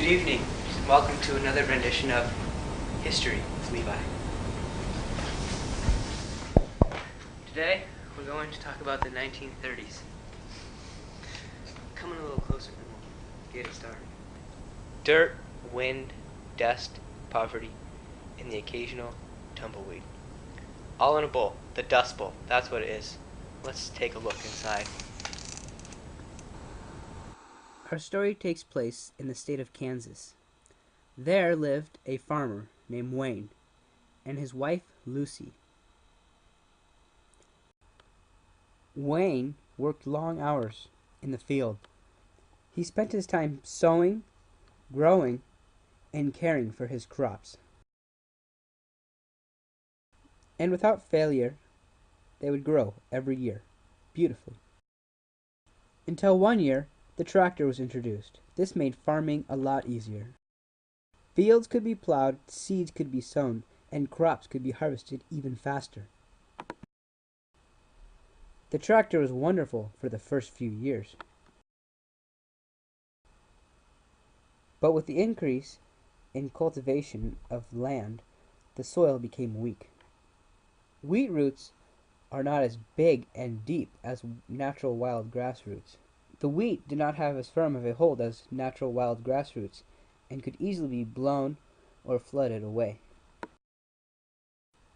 Good evening. Welcome to another rendition of History with Levi. Today, we're going to talk about the 1930s. Come in a little closer and we'll get it started. Dirt, wind, dust, poverty, and the occasional tumbleweed. All in a bowl. The Dust Bowl. That's what it is. Let's take a look inside. Our story takes place in the state of Kansas. There lived a farmer named Wayne and his wife Lucy. Wayne worked long hours in the field. He spent his time sowing, growing, and caring for his crops. And without failure, they would grow every year, beautifully. Until one year, the tractor was introduced. This made farming a lot easier. Fields could be plowed, seeds could be sown, and crops could be harvested even faster. The tractor was wonderful for the first few years. But with the increase in cultivation of land, the soil became weak. Wheat roots are not as big and deep as natural wild grass roots. The wheat did not have as firm of a hold as natural wild grass roots, and could easily be blown or flooded away.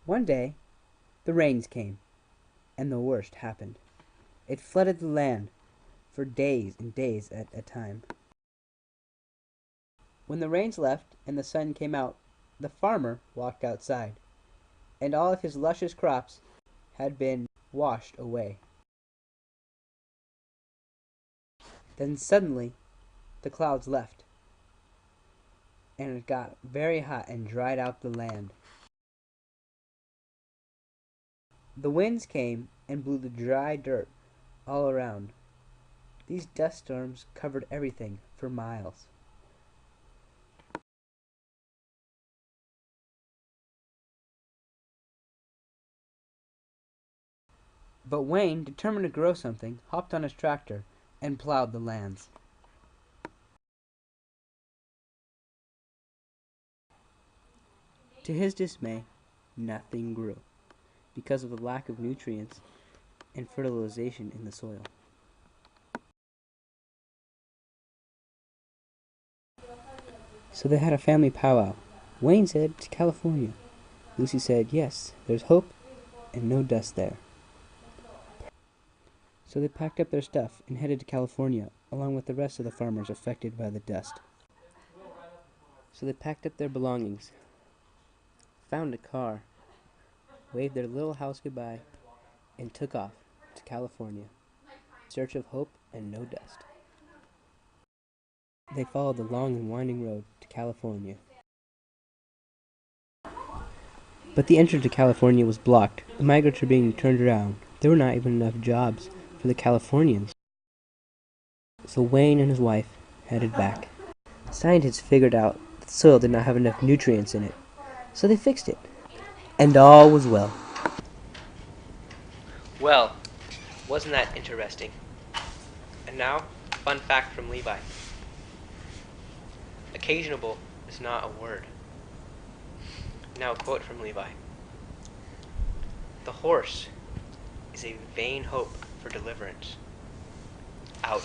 One day, the rains came, and the worst happened. It flooded the land for days and days at a time. When the rains left and the sun came out, the farmer walked outside, and all of his luscious crops had been washed away. Then suddenly, the clouds left, and it got very hot and dried out the land. The winds came and blew the dry dirt all around. These dust storms covered everything for miles. But Wayne, determined to grow something, hopped on his tractor and plowed the lands. To his dismay, nothing grew because of the lack of nutrients and fertilization in the soil. So they had a family powwow. Wayne said, "To California." Lucy said, "Yes, there's hope and no dust there." So they packed up their stuff and headed to California, along with the rest of the farmers affected by the dust. So they packed up their belongings, found a car, waved their little house goodbye, and took off to California, in search of hope and no dust. They followed the long and winding road to California. But the entrance to California was blocked. The migrants were being turned around. There were not even enough jobs for the Californians. So Wayne and his wife headed back. Scientists figured out that the soil did not have enough nutrients in it, so they fixed it. And all was well. Well, wasn't that interesting? And now, a fun fact from Levi. Occasionable is not a word. Now a quote from Levi. The horse is a vain hope for deliverance. Out.